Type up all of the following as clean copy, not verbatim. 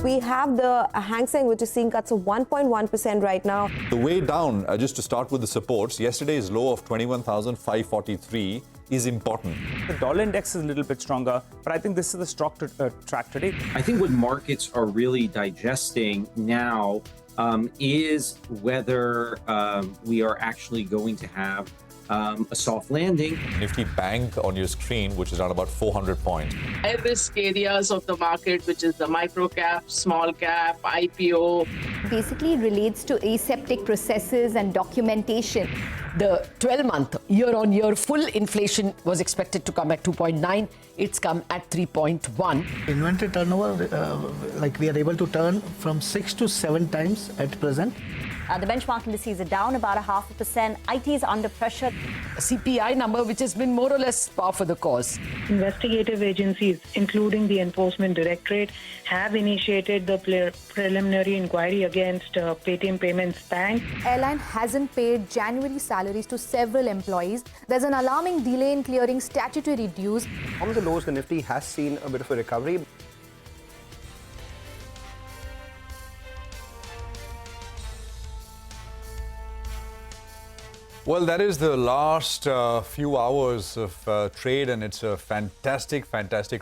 We have the Hang Seng, which is seeing cuts of 1.1% right now. The way down, just to start with the supports, yesterday's low of 21,543 is important. The dollar index is a little bit stronger, but I think this is the stock to track today. I think what markets are really digesting now is whether we are actually going to have a soft landing. Nifty Bank on your screen, which is around about 400 points. High risk areas of the market, which is the micro cap, small cap, IPO. Basically relates to aseptic processes and documentation. The 12-month year-on-year full inflation was expected to come at 2.9. It's come at 3.1. Inventory turnover, we are able to turn from 6 to 7 times at present. The benchmark indices are down about 0.5%. IT is under pressure. A CPI number which has been more or less par for the cause. Investigative agencies, including the Enforcement Directorate, have initiated the preliminary inquiry against Paytm Payments Bank. Airline hasn't paid January salaries to several employees. There's an alarming delay in clearing statutory dues. On the lows, the Nifty has seen a bit of a recovery. Well, that is the last few hours of trade, and it's a fantastic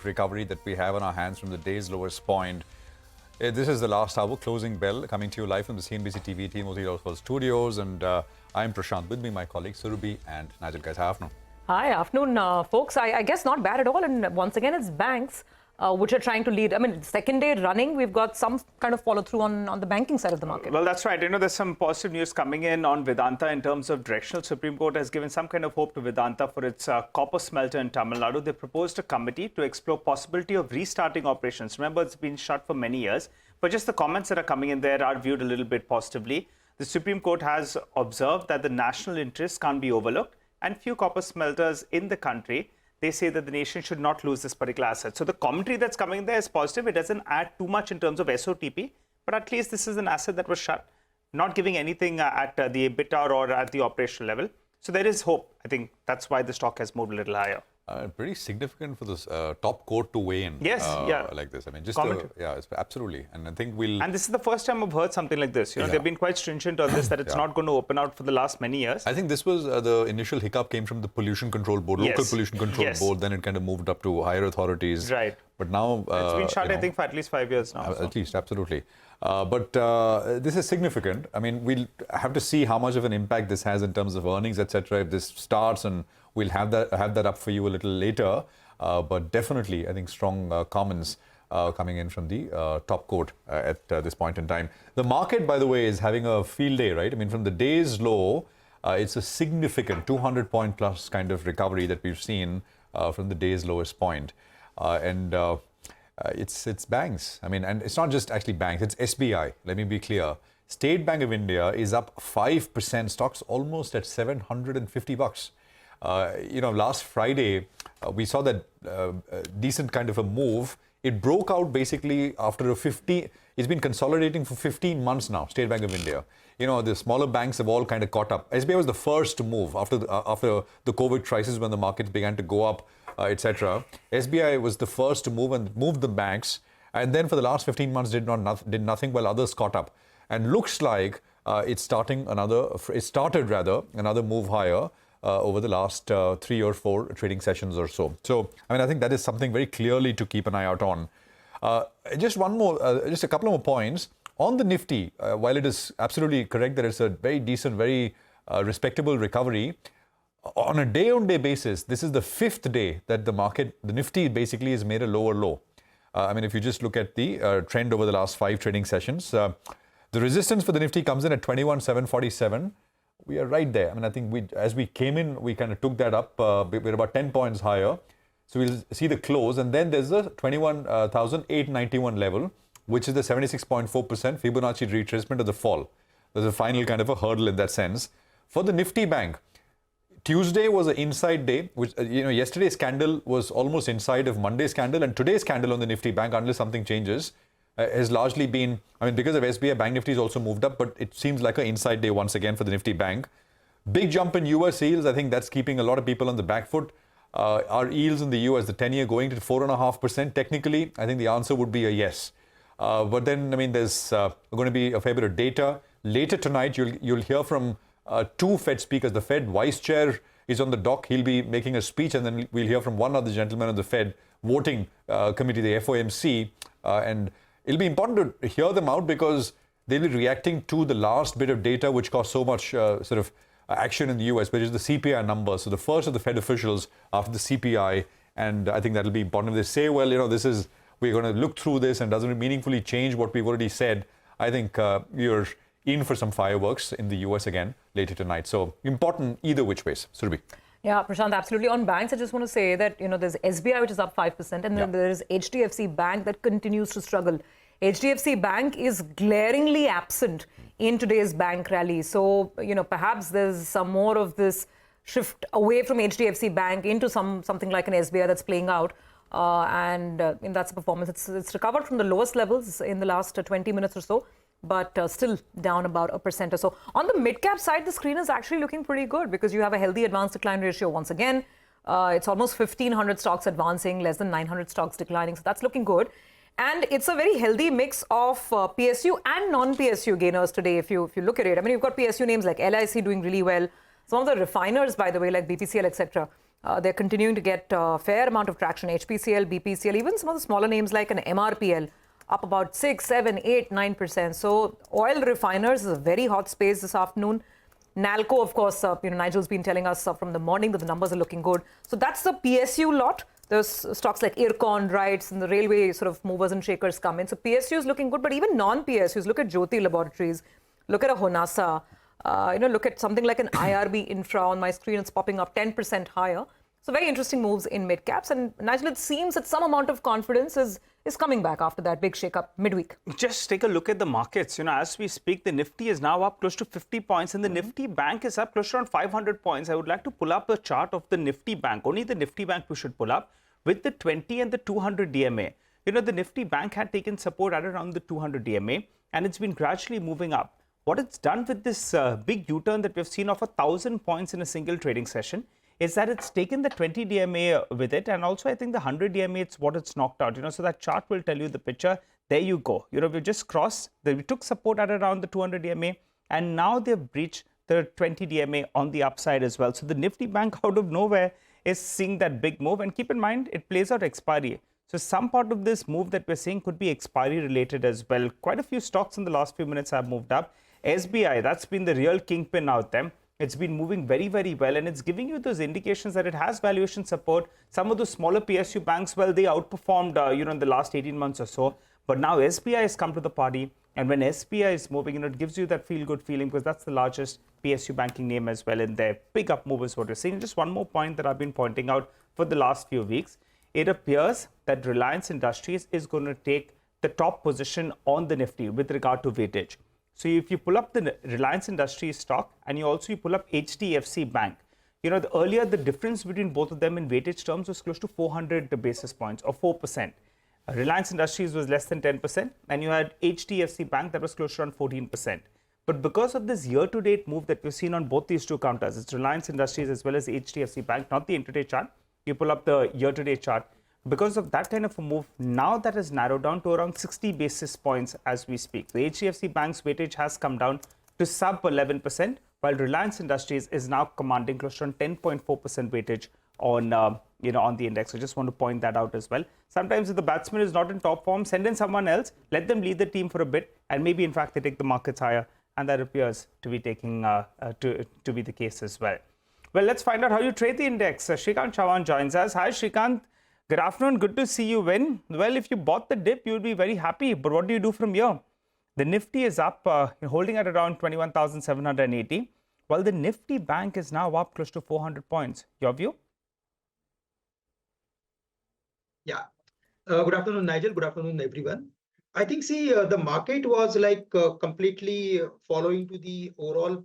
recovery that we have on our hands from the day's lowest point. This is the last hour, closing bell, coming to you live from the CNBC-TV18 News studios, and I'm Prashant. With me, my colleagues Surabhi and Nigel. Guys, hi, afternoon. Hi, afternoon, folks. I guess not bad at all, and once again, it's banks which are trying to lead. I mean, second day running, we've got some kind of follow-through on the banking side of the market. Well, that's right. There's some positive news coming in on Vedanta in terms of directional. Supreme Court has given some kind of hope to Vedanta for its copper smelter in Tamil Nadu. They proposed a committee to explore possibility of restarting operations. Remember, it's been shut for many years. But just the comments that are coming in there are viewed a little bit positively. The Supreme Court has observed that the national interest can't be overlooked, and few copper smelters in the country, they say that the nation should not lose this particular asset. So the commentary that's coming there is positive. It doesn't add too much in terms of SOTP, but at least this is an asset that was shut, not giving anything at the EBITDA or at the operational level. So there is hope. I think that's why the stock has moved a little higher. Pretty significant for this top court to weigh in. Yes, like this. I mean, just it's absolutely. And I think And this is the first time I've heard something like this. They've been quite stringent on this, that it's not going to open out for the last many years. I think this was the initial hiccup came from the pollution control board, local pollution control board. Then it kind of moved up to higher authorities. Right. But now it's been shut, I think, for at least 5 years now. At least, absolutely. But this is significant. I mean, we'll have to see how much of an impact this has in terms of earnings, etc. If this starts, and we'll have that up for you a little later. But definitely, I think strong comments coming in from the top court at this point in time. The market, by the way, is having a field day, right? I mean, from the day's low, it's a significant 200-point plus kind of recovery that we've seen from the day's lowest point. It's banks. I mean, and it's not just actually banks, it's SBI. Let me be clear. State Bank of India is up 5%, stocks almost at $750. Last Friday, we saw that decent kind of a move. It broke out basically after it's been consolidating for 15 months now, State Bank of India. The smaller banks have all kind of caught up. SBI was the first to move after the COVID crisis when the markets began to go up, etc. SBI was the first to move and moved the banks, and then for the last 15 months did nothing while others caught up. And looks like it started another move higher over the last 3 or 4 trading sessions or so. So, I mean, I think that is something very clearly to keep an eye out on. Just a couple more points. On the Nifty, while it is absolutely correct that it's a very decent, very respectable recovery, on a day-on-day basis, this is the 5th day that the Nifty basically has made a lower low. I mean, if you just look at the trend over the last 5 trading sessions, the resistance for the Nifty comes in at 21,747. We are right there. I mean, I think as we came in, we kind of took that up. We're about 10 points higher. So we'll see the close. And then there's the 21,891 level, which is the 76.4% Fibonacci retracement of the fall. There's a final kind of a hurdle in that sense. For the Nifty Bank, Tuesday was an inside day, which, yesterday's candle was almost inside of Monday's candle, and today's candle on the Nifty Bank, unless something changes, has largely been, I mean, because of SBI, Bank Nifty has also moved up, but it seems like an inside day once again for the Nifty Bank. Big jump in US yields. I think that's keeping a lot of people on the back foot. Our yields in the US, the 10-year going to 4.5%. Technically, I think the answer would be a yes. But then, I mean, there's going to be a fair bit of data. Later tonight, you'll hear from two Fed speakers. The Fed vice chair is on the dock. He'll be making a speech, and then we'll hear from one other gentleman on the Fed voting committee, the FOMC. And it'll be important to hear them out because they'll be reacting to the last bit of data which caused so much sort of action in the US, which is the CPI number. So the first of the Fed officials after the CPI, and I think that'll be important. If they say, well, you know, we're going to look through this and doesn't meaningfully change what we've already said, I think you're in for some fireworks in the US again later tonight. So important either which ways. Surabhi. Yeah, Prashant, absolutely. On banks, I just want to say that, you know, there's SBI, which is up 5%, and then there is HDFC Bank that continues to struggle. HDFC Bank is glaringly absent in today's bank rally. So, you know, perhaps there's some more of this shift away from HDFC Bank into something like an SBI that's playing out. And that's the performance. It's recovered from the lowest levels in the last 20 minutes or so, but still down about 1% or so. On the mid-cap side, the screen is actually looking pretty good because you have a healthy advance decline ratio once again. It's almost 1,500 stocks advancing, less than 900 stocks declining. So that's looking good. And it's a very healthy mix of PSU and non-PSU gainers today, if you look at it. I mean, you've got PSU names like LIC doing really well. Some of the refiners, by the way, like BPCL, etc., they're continuing to get a fair amount of traction. HPCL, BPCL, even some of the smaller names like an MRPL, up about 6, 7, 8, 9%. So oil refiners is a very hot space this afternoon. Nalco, of course, Nigel's been telling us from the morning that the numbers are looking good. So that's the PSU lot. There's stocks like Ircon, RITES, and the railway sort of movers and shakers come in. So PSU is looking good, but even non-PSUs, look at Jyoti Laboratories, look at a Honasa, look at something like an IRB Infra. On my screen, it's popping up 10% higher. So very interesting moves in mid-caps. And Nigel, it seems that some amount of confidence is coming back after that big shake-up midweek. Just take a look at the markets. You know, as we speak, the Nifty is now up close to 50 points and the Nifty Bank is up close to around 500 points. I would like to pull up a chart of the Nifty Bank. Only the Nifty Bank we should pull up with the 20 and the 200 DMA. You know, the Nifty Bank had taken support at around the 200 DMA and it's been gradually moving up. What it's done with this big U-turn that we've seen of 1,000 points in a single trading session is that it's taken the 20 DMA with it, and also I think the 100 DMA, it's what it's knocked out. You know, so that chart will tell you the picture. There you go. You know, we just crossed, we took support at around the 200 DMA, and now they've breached the 20 DMA on the upside as well. So the Nifty Bank out of nowhere is seeing that big move, and keep in mind, it plays out expiry. So some part of this move that we're seeing could be expiry related as well. Quite a few stocks in the last few minutes have moved up. SBI, that's been the real kingpin out there. It's been moving very, very well, and it's giving you those indications that it has valuation support. Some of the smaller PSU banks, well, they outperformed, in the last 18 months or so. But now SBI has come to the party, and when SBI is moving, it gives you that feel-good feeling because that's the largest PSU banking name as well in there. Big up move is what you're seeing. Just one more point that I've been pointing out for the last few weeks. It appears that Reliance Industries is going to take the top position on the Nifty with regard to weightage. So if you pull up the Reliance Industries stock and you pull up HDFC Bank, you know, earlier the difference between both of them in weightage terms was close to 400 basis points or 4%. Reliance Industries was less than 10% and you had HDFC Bank that was close to around 14%. But because of this year-to-date move that we've seen on both these two counters, it's Reliance Industries as well as HDFC Bank, not the intraday chart. You pull up the year-to-date chart. Because of that kind of a move, now that has narrowed down to around 60 basis points as we speak. The HDFC Bank's weightage has come down to sub 11%, while Reliance Industries is now commanding close to 10.4% weightage on, on the index. So just want to point that out as well. Sometimes if the batsman is not in top form, send in someone else, let them lead the team for a bit, and maybe in fact they take the markets higher, and that appears to be taking to be the case as well. Well, let's find out how you trade the index. Shrikant Chavan joins us. Hi, Shrikant. Good afternoon. Good to see you win. Well, if you bought the dip, you would be very happy. But what do you do from here? The Nifty is up, holding at around 21,780, while the Nifty Bank is now up close to 400 points. Your view? Yeah. Good afternoon, Nigel. Good afternoon, everyone. I think, the market was completely following to the overall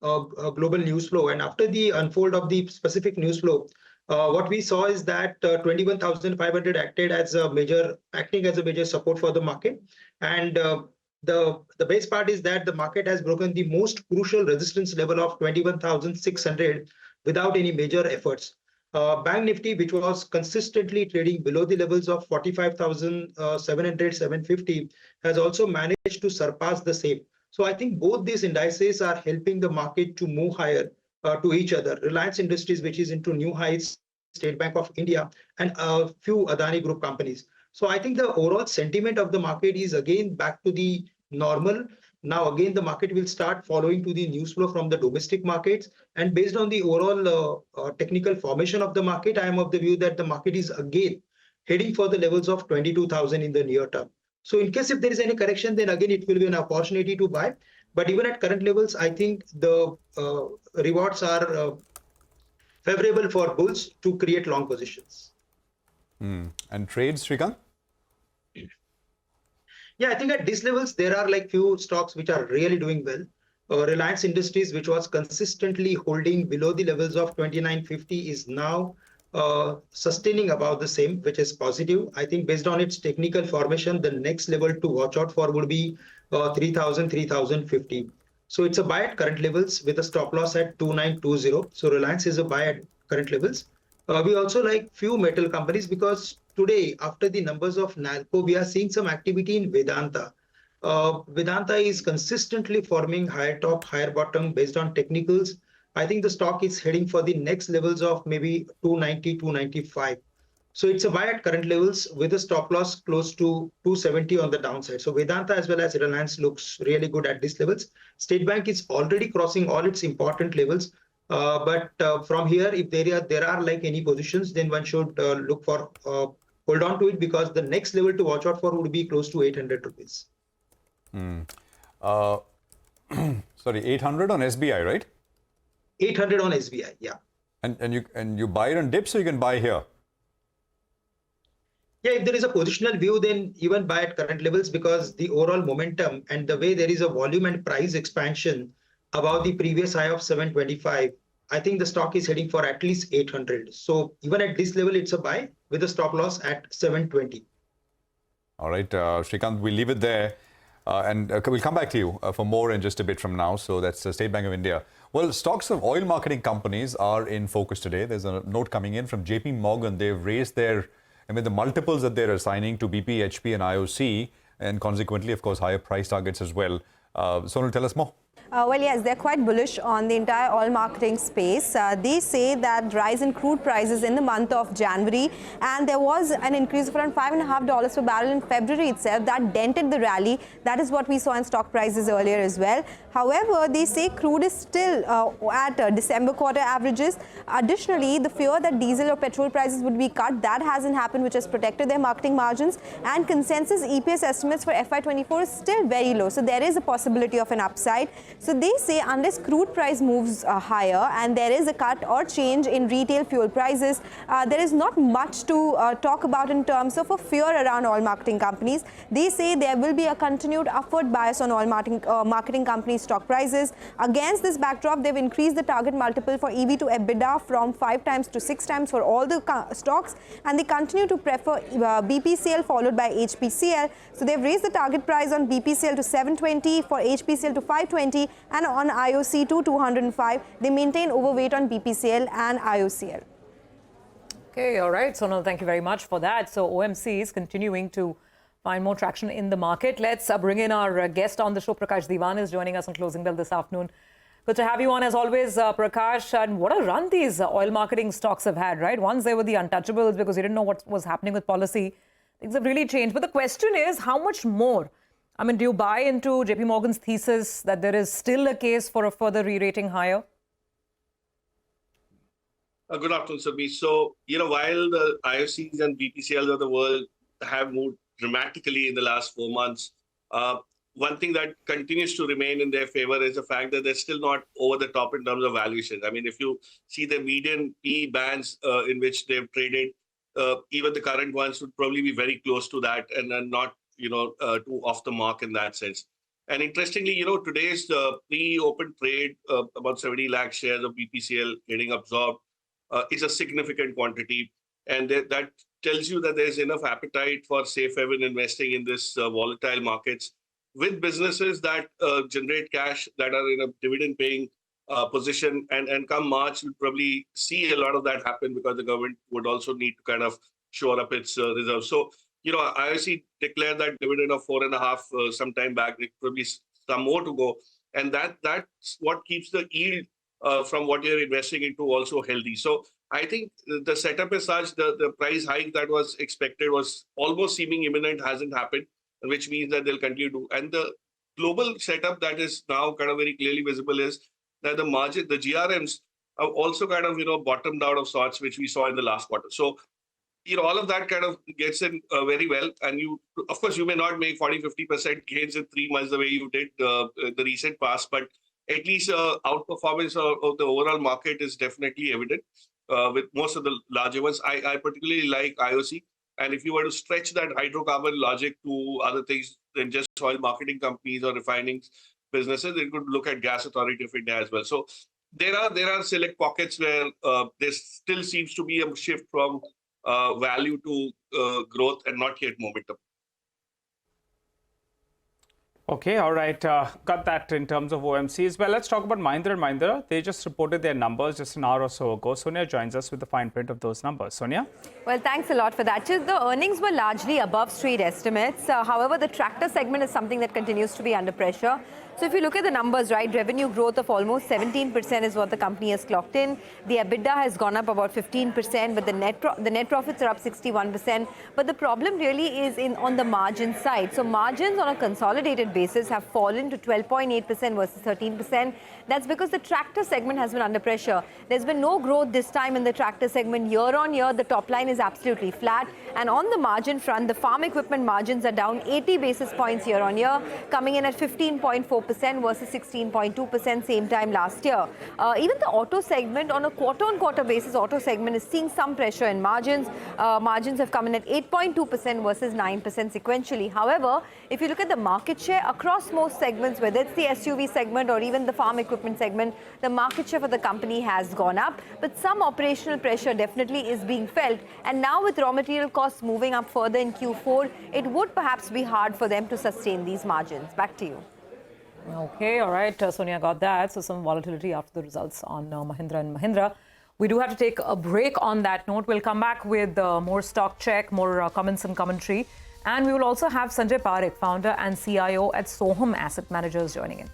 global news flow. And after the unfold of the specific news flow, what we saw is that 21,500 acting as a major support for the market. And the best part is that the market has broken the most crucial resistance level of 21,600 without any major efforts. Bank Nifty, which was consistently trading below the levels of 45,700, 750, has also managed to surpass the same. So I think both these indices are helping the market to move higher to each other. Reliance Industries, which is into new heights, State Bank of India, and a few Adani Group companies. So I think the overall sentiment of the market is again back to the normal. Now again, the market will start following to the news flow from the domestic markets. And based on the overall technical formation of the market, I am of the view that the market is again heading for the levels of 22,000 in the near term. So in case if there is any correction, then again, it will be an opportunity to buy. But even at current levels, I think the rewards are favorable for bulls to create long positions. And trades, Srikanth? Yeah, I think at these levels, there are like few stocks which are really doing well. Reliance Industries, which was consistently holding below the levels of 2950, is now sustaining about the same, which is positive. I think based on its technical formation, the next level to watch out for would be 3000, 3050. So it's a buy at current levels with a stop loss at 2920. So Reliance is a buy at current levels. We also like few metal companies because today, after the numbers of Nalco, we are seeing some activity in Vedanta. Vedanta is consistently forming higher top, higher bottom based on technicals. I think the stock is heading for the next levels of maybe 290, 295. So it's a buy at current levels with a stop loss close to 270 on the downside. So Vedanta as well as Reliance looks really good at these levels. State Bank is already crossing all its important levels. But from here, if there are like any positions, then one should look for hold on to it because the next level to watch out for would be close to 800 rupees. Sorry, 800 on SBI, right? 800 on SBI, yeah. And you buy it on dips, so you can buy here. Yeah, if there is a positional view, then even buy at current levels because the overall momentum and the way there is a volume and price expansion above the previous high of 725, I think the stock is heading for at least 800. So even at this level, it's a buy with a stop loss at 720. All right, Srikanth, we'll leave it there. And we'll come back to you for more in just a bit from now. So that's the State Bank of India. Well, stocks of oil marketing companies are in focus today. There's a note coming in from JP Morgan. They've raised the multiples that they're assigning to BP, HP and IOC, and consequently, of course, higher price targets as well. Sonal, tell us more. Well, yes, they're quite bullish on the entire oil marketing space. They say that rise in crude prices in the month of January, and there was an increase of around $5.50 per barrel in February itself that dented the rally. That is what we saw in stock prices earlier as well. However, they say crude is still at December quarter averages. Additionally, the fear that diesel or petrol prices would be cut, that hasn't happened, which has protected their marketing margins. And consensus EPS estimates for FY24 is still very low. So there is a possibility of an upside. So they say unless crude price moves higher and there is a cut or change in retail fuel prices, there is not much to talk about in terms of a fear around oil marketing companies. They say there will be a continued upward bias on oil marketing companies' stock prices. Against this backdrop, they've increased the target multiple for EV to EBITDA from 5 times to 6 times for all the stocks, and they continue to prefer BPCL followed by HPCL. So they've raised the target price on BPCL to 720, for HPCL to 520, and on IOC to 205. They maintain overweight on BPCL and IOCL. Okay, all right. Sonal, thank you very much for that. So OMC is continuing to find more traction in the market. Let's bring in our guest on the show. Prakash Diwan is joining us on Closing Bell this afternoon. Good to have you on as always, Prakash. And what a run these oil marketing stocks have had, right? Once they were the untouchables because you didn't know what was happening with policy. Things have really changed. But the question is, how much more? I mean, do you buy into JP Morgan's thesis that there is still a case for a further re-rating higher? Good afternoon, Surbi. So, while the IOCs and BPCLs of the world have moved dramatically in the last 4 months, one thing that continues to remain in their favor is the fact that they're still not over the top in terms of valuation. I mean, if you see the median PE bands in which they've traded, even the current ones would probably be very close to that and not too off the mark in that sense. And interestingly, today's pre-open trade, about 70 lakh shares of BPCL getting absorbed is a significant quantity. And that tells you that there's enough appetite for safe haven investing in this volatile markets with businesses that generate cash, that are in a dividend paying position. And come March, we'll probably see a lot of that happen because the government would also need to kind of shore up its reserves. So, IOC declared that dividend of 4.5 some time back. There's probably some more to go. And that's what keeps the yield from what you're investing into also healthy. So I think the setup is such, the price hike that was expected was almost seeming imminent, hasn't happened, which means that they'll continue to. And the global setup that is now kind of very clearly visible is that the margin, the GRMs have also kind of, bottomed out of sorts, which we saw in the last quarter. So, all of that kind of gets in very well. And of course, you may not make 40-50% gains in 3 months the way you did the recent past, but at least outperformance of the overall market is definitely evident with most of the larger ones. I particularly like IOC. And if you were to stretch that hydrocarbon logic to other things than just oil marketing companies or refining businesses, you could look at Gas Authority of India as well. So there are select pockets where there still seems to be a shift from value to growth and not yet momentum. Okay, all right. Got that in terms of OMCs. Well, let's talk about Mahindra & Mahindra. They just reported their numbers just an hour or so ago. Sonia joins us with the fine print of those numbers. Sonia? Well, thanks a lot for that. The earnings were largely above street estimates. However, the tractor segment is something that continues to be under pressure. So if you look at the numbers, right, revenue growth of almost 17% is what the company has clocked in. The EBITDA has gone up about 15%, but the net profits are up 61%. But the problem really is on the margin side. So margins on a consolidated basis have fallen to 12.8% versus 13%. That's because the tractor segment has been under pressure. There's been no growth this time in the tractor segment. Year on year, the top line is absolutely flat. And on the margin front, the farm equipment margins are down 80 basis points year on year, coming in at 15.4% versus 16.2% same time last year. Even the auto segment, on a quarter-on-quarter basis, auto segment is seeing some pressure in margins. Margins have come in at 8.2% versus 9% sequentially. However, if you look at the market share across most segments, whether it's the SUV segment or even the farm equipment segment, the market share for the company has gone up. But some operational pressure definitely is being felt. And now with raw material costs moving up further in Q4, it would perhaps be hard for them to sustain these margins. Back to you. Okay, all right. Sonia got that. So some volatility after the results on Mahindra & Mahindra. We do have to take a break on that note. We'll come back with more stock check, more comments and commentary. And we will also have Sanjay Parekh, founder and CIO at Soham Asset Managers, joining in.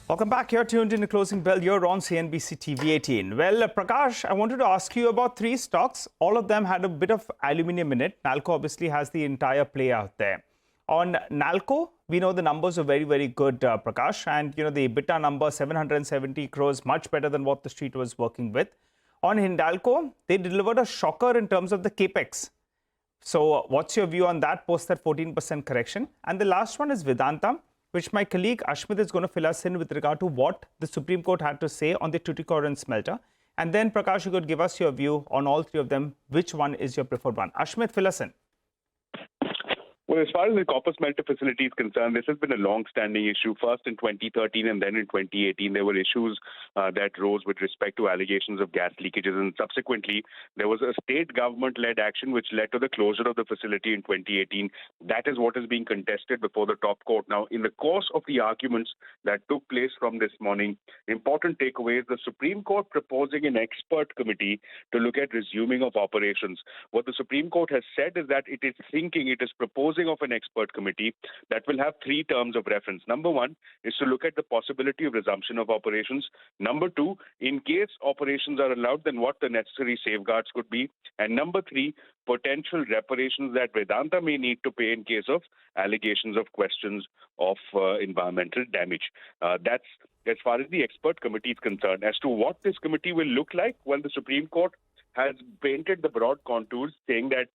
Welcome back. You're tuned in to Closing Bell. You're on CNBC-TV18. Well, Prakash, I wanted to ask you about three stocks. All of them had a bit of aluminium in it. Nalco obviously has the entire play out there. On Nalco, we know the numbers are very, very good, Prakash. And, you know, the EBITDA number, 770 crores, much better than what the street was working with. On Hindalco, they delivered a shocker in terms of the capex. So what's your view on that post that 14% correction? And the last one is Vedanta, which my colleague Ashmit is going to fill us in with regard to what the Supreme Court had to say on the Tuticorin smelter. And then, Prakash, you could give us your view on all three of them. Which one is your preferred one? Ashmit, fill us in. Well, as far as the copper smelter facility is concerned, this has been a long-standing issue. First in 2013 and then in 2018, there were issues that rose with respect to allegations of gas leakages. And subsequently, there was a state government-led action which led to the closure of the facility in 2018. That is what is being contested before the top court. Now, in the course of the arguments that took place from this morning, important takeaway is the Supreme Court proposing an expert committee to look at resuming of operations. What the Supreme Court has said is that it is proposing of an expert committee that will have three terms of reference. Number one is to look at the possibility of resumption of operations. Number two, in case operations are allowed, then what the necessary safeguards could be. And number three, potential reparations that Vedanta may need to pay in case of allegations of questions of environmental damage. That's as far as the expert committee is concerned. As to what this committee will look like, well, the Supreme Court has painted the broad contours, saying that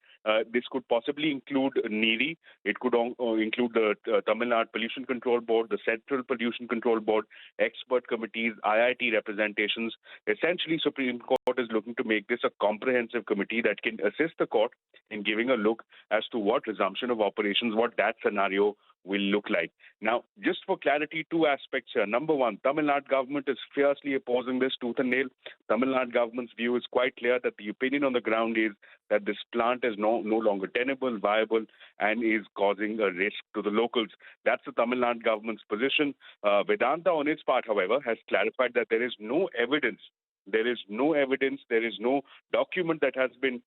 this could possibly include NERI. It could include the Tamil Nadu Pollution Control Board, the Central Pollution Control Board, expert committees, IIT representations. Essentially, Supreme Court is looking to make this a comprehensive committee that can assist the court in giving a look as to what resumption of operations, what that scenario will look like. Now, just for clarity, two aspects here. Number one, Tamil Nadu government is fiercely opposing this tooth and nail. Tamil Nadu government's view is quite clear that the opinion on the ground is that this plant is no longer tenable, viable, and is causing a risk to the locals. That's the Tamil Nadu government's position. Vedanta, on its part, however, has clarified that there is no evidence. There is no document that has been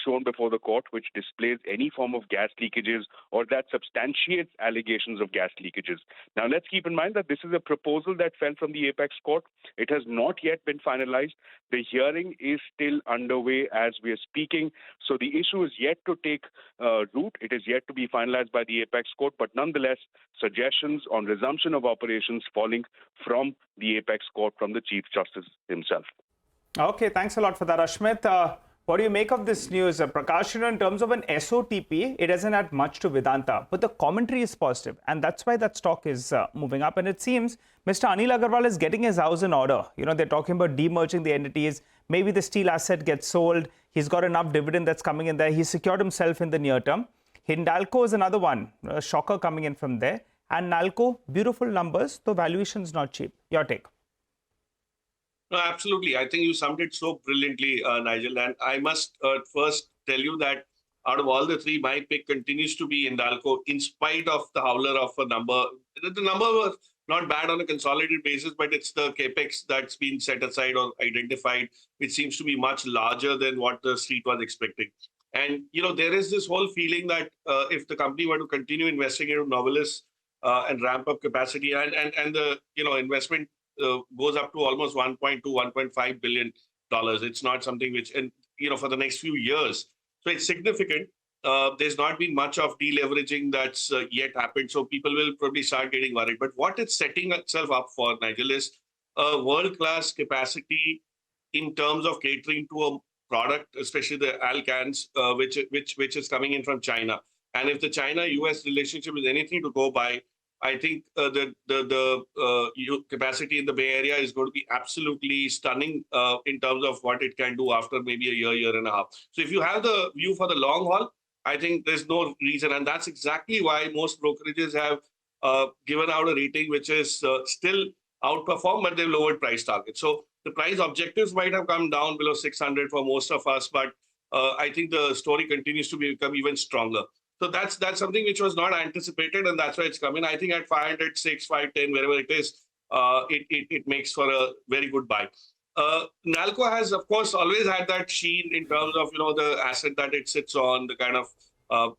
shown before the court which displays any form of gas leakages or that substantiates allegations of gas leakages. Now, let's keep in mind that this is a proposal that fell from the apex court. It has not yet been finalized. The hearing is still underway as we are speaking. So the issue is yet to take root. It is yet to be finalized by the apex court. But nonetheless, suggestions on resumption of operations falling from the apex court from the Chief Justice himself. Okay, thanks a lot for that, Ashmit. What do you make of this news? Prakash, in terms of an SOTP, it hasn't had much to Vedanta, but the commentary is positive, and that's why that stock is moving up. And it seems Mr. Anil Agarwal is getting his house in order. You know, they're talking about demerging the entities. Maybe the steel asset gets sold. He's got enough dividend that's coming in there. He's secured himself in the near term. Hindalco is another one, a shocker coming in from there. And Nalco, beautiful numbers, though valuation's not cheap. Your take? No, absolutely. I think you summed it so brilliantly, Nigel. And I must first tell you that out of all the three, my pick continues to be Hindalco, in spite of the howler of a number. The number was not bad on a consolidated basis, but it's the capex that's been set aside or identified, which seems to be much larger than what the street was expecting. And, you know, there is this whole feeling that if the company were to continue investing into Novelis and ramp up capacity and the, you know, investment goes up to almost $1.5 billion. It's not something which, and you know, for the next few years. So it's significant. There's not been much of deleveraging that's yet happened. So people will probably start getting worried. But what it's setting itself up for, Nigel, is a world-class capacity in terms of catering to a product, especially the alcans, which is coming in from China. And if the China-US relationship is anything to go by, I think the capacity in the Bay Area is going to be absolutely stunning in terms of what it can do after maybe a year and a half. So if you have the view for the long haul, I think there's no reason. And that's exactly why most brokerages have given out a rating which is still outperformed, but they've lowered price targets. So the price objectives might have come down below 600 for most of us, but I think the story continues to become even stronger. So that's something which was not anticipated, and that's why it's coming. I think at 506, 510, wherever it is, it makes for a very good buy. Nalco has, of course, always had that sheen in terms of, you know, the asset that it sits on, the kind of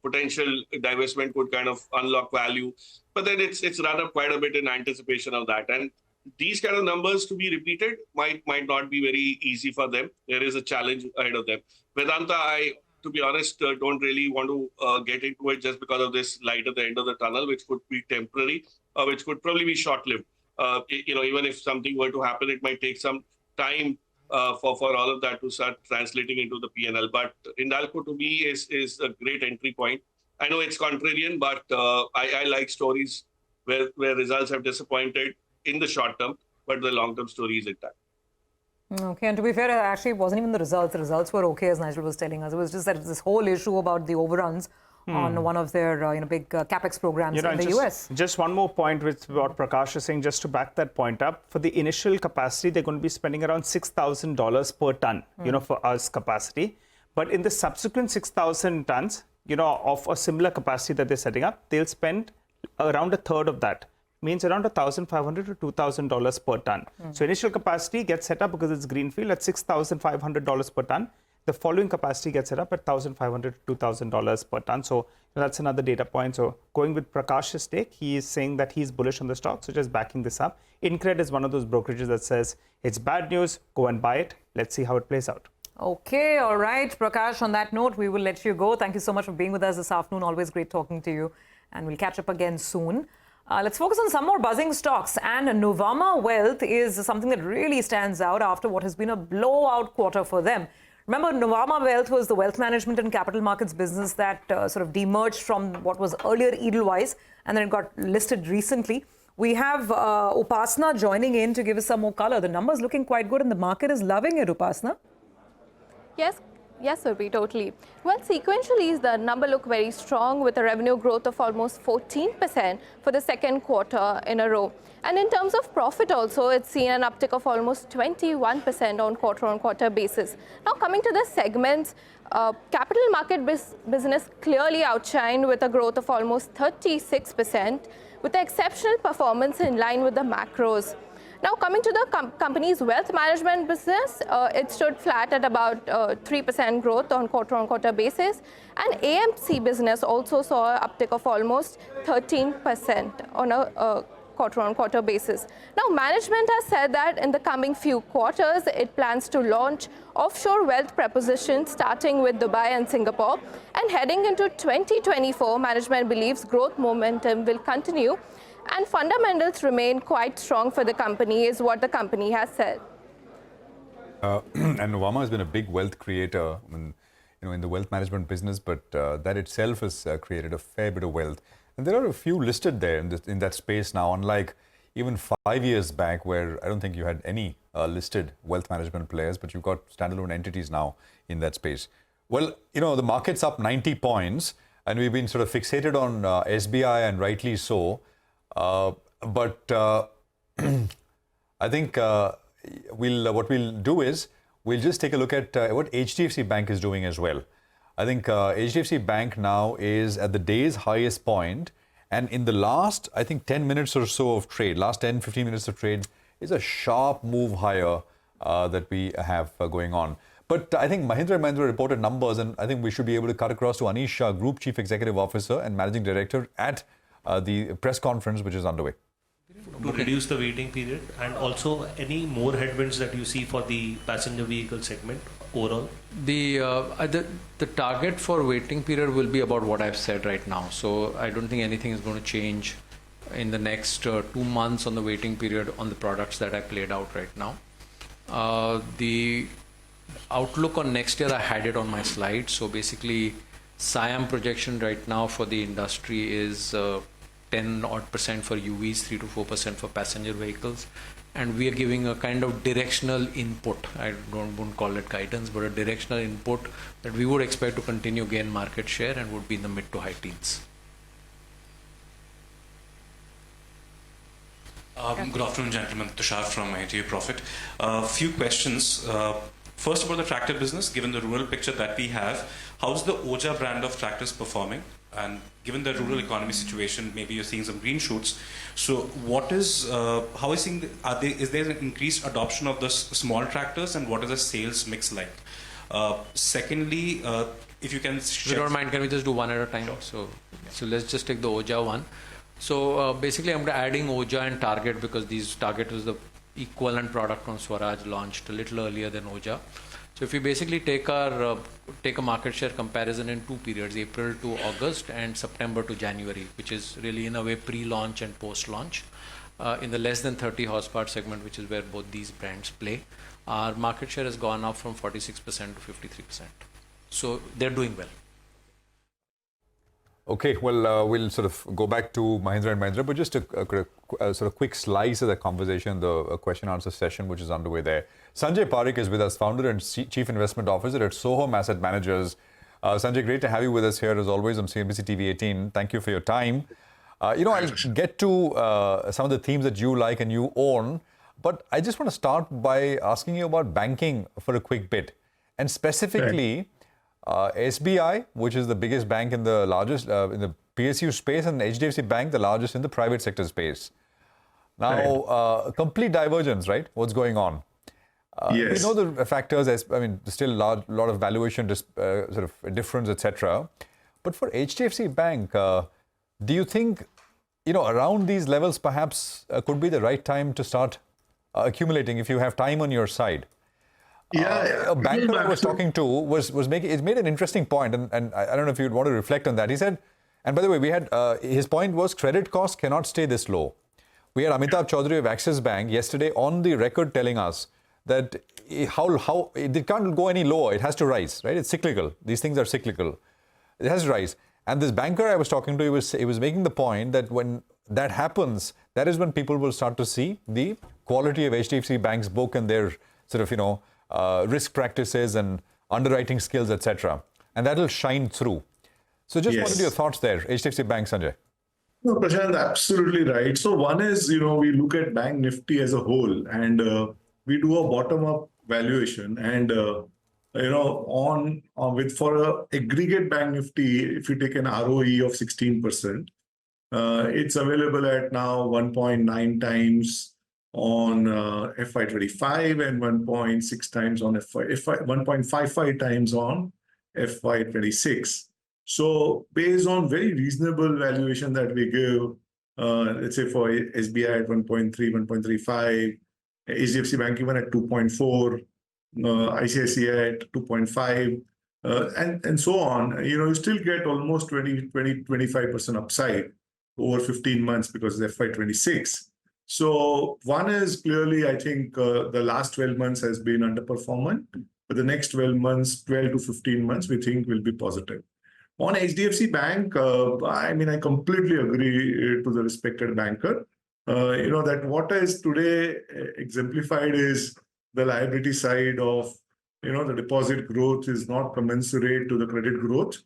potential divestment could kind of unlock value. But then it's run up quite a bit in anticipation of that. And these kind of numbers to be repeated might not be very easy for them. There is a challenge ahead of them. Vedanta, to be honest, don't really want to get into it just because of this light at the end of the tunnel, which could be temporary, which could probably be short-lived. Even if something were to happen, it might take some time for all of that to start translating into the P&L. But Hindalco to me is a great entry point. I know it's contrarian, but I like stories where results have disappointed in the short term, but the long-term story is intact. Okay, and to be fair, actually, it wasn't even the results. The results were okay, as Nigel was telling us. It was just that this whole issue about the overruns on one of their big capex programs in the US. Just one more point with what Prakash is saying, just to back that point up. For the initial capacity, they're going to be spending around $6,000 per ton, for us capacity. But in the subsequent 6,000 tons, of a similar capacity that they're setting up, they'll spend around a third of that. Means around $1,500 to $2,000 per ton. So initial capacity gets set up because it's greenfield at $6,500 per ton. The following capacity gets set up at $1,500 to $2,000 per ton. So that's another data point. So going with Prakash's take, he is saying that he's bullish on the stock, so just backing this up. Incred is one of those brokerages that says it's bad news, go and buy it. Let's see how it plays out. Okay, all right, Prakash, on that note, we will let you go. Thank you so much for being with us this afternoon. Always great talking to you. And we'll catch up again soon. Let's focus on some more buzzing stocks. And Nuvama Wealth is something that really stands out after what has been a blowout quarter for them. Remember, Nuvama Wealth was the wealth management and capital markets business that sort of demerged from what was earlier Edelweiss, and then it got listed recently. We have Upasna joining in to give us some more color. The numbers looking quite good and the market is loving it, Upasna. Yes, Surbi, totally. Well, sequentially, the number looked very strong with a revenue growth of almost 14% for the second quarter in a row. And in terms of profit also, it's seen an uptick of almost 21% on quarter-on-quarter basis. Now, coming to the segments, capital market business clearly outshined with a growth of almost 36%, with the exceptional performance in line with the macros. Now, coming to the company's wealth management business, it stood flat at about 3% growth on quarter-on-quarter basis. And AMC business also saw an uptick of almost 13% on a quarter-on-quarter basis. Now, management has said that in the coming few quarters, it plans to launch offshore wealth propositions starting with Dubai and Singapore. And heading into 2024, management believes growth momentum will continue and fundamentals remain quite strong for the company, is what the company has said. And Nuvama has been a big wealth creator in the wealth management business, but that itself has created a fair bit of wealth. And there are a few listed there in that space now, unlike even 5 years back, where I don't think you had any listed wealth management players, but you've got standalone entities now in that space. Well, the market's up 90 points, and we've been sort of fixated on SBI, and rightly so. But I think what we'll do is we'll just take a look at what HDFC Bank is doing as well. I think HDFC Bank now is at the day's highest point, and in the last, I think, 10 minutes or so of trade, last 10, 15 minutes of trade, is a sharp move higher that we have going on. But I think Mahindra Mahindra reported numbers, and I think we should be able to cut across to Anish Shah, Group Chief Executive Officer and Managing Director at the press conference which is underway. To reduce the waiting period, and also any more headwinds that you see for the passenger vehicle segment overall? The target for waiting period will be about what I've said right now. So I don't think anything is going to change in the next 2 months on the waiting period on the products that I played out right now. The outlook on next year, I had it on my slide. So basically, SIAM projection right now for the industry is 10% for UVs, 3 to 4% for passenger vehicles, and we are giving a kind of directional input. I wouldn't call it guidance, but a directional input that we would expect to continue gain market share and would be in the mid to high teens. Good afternoon, gentlemen. Tushar from ITA Profit. A few questions. First, about the tractor business, given the rural picture that we have, how's the Oja brand of tractors performing? And given the rural economy situation, maybe you're seeing some green shoots. So what is, how is is there an increased adoption of the small tractors, and what is the sales mix like? Secondly, if you can If you don't mind, can we just do one at a time? Sure. So let's just take the Oja one. So basically, I'm adding OJA and Target because these Target is the equivalent product on Swaraj, launched a little earlier than OJA. So if you basically take a market share comparison in two periods, April to August and September to January, which is really in a way pre-launch and post-launch, in the less than 30 horsepower segment, which is where both these brands play, our market share has gone up from 46% to 53%. So they're doing well. Okay, well, we'll sort of go back to Mahindra and Mahindra, but just a sort of quick slice of the conversation, the question-answer session, which is underway there. Sanjay Parikh is with us, founder and Chief Investment Officer at Soham Asset Managers. Sanjay, great to have you with us here, as always, on CNBC-TV18. Thank you for your time. I'll get to some of the themes that you like and you own, but I just want to start by asking you about banking for a quick bit, and specifically... SBI, which is the biggest bank in the largest in the PSU space, and HDFC Bank, the largest in the private sector space. Now, complete divergence, right? What's going on? Yes. We know the factors. There's still a lot of valuation sort of difference, etc. But for HDFC Bank, do you think around these levels perhaps could be the right time to start accumulating if you have time on your side? A banker I was talking to made an interesting point, and I don't know if you'd want to reflect on that. He said, and by the way, we had his point was credit costs cannot stay this low. We had Amitabh Chaudhary of Axis Bank yesterday on the record telling us that how it can't go any lower. It has to rise, right? It's cyclical. These things are cyclical. It has to rise. And this banker I was talking to, he was making the point that when that happens, that is when people will start to see the quality of HDFC Bank's book and their sort of risk practices and underwriting skills, etc. And that will shine through. So just wanted your thoughts there. HDFC Bank, Sanjay. No, Prashant, absolutely right. So one is, we look at Bank Nifty as a whole, and we do a bottom-up valuation. And, for a aggregate Bank Nifty, if you take an ROE of 16%, it's available at now 1.9 times on FY25 and 1.6 times on 1.55 times on FY26. So based on very reasonable valuation that we give, let's say for SBI at 1.3, 1.35, HDFC Bank even at 2.4, ICICI at 2.5, and so on, you still get almost 25% upside over 15 months because it's FY26. So one is clearly, I think the last 12 months has been underperforming, but the next 12 to 15 months, we think will be positive. On HDFC Bank, I completely agree to the respected banker. That what is today exemplified is the liability side of, the deposit growth is not commensurate to the credit growth.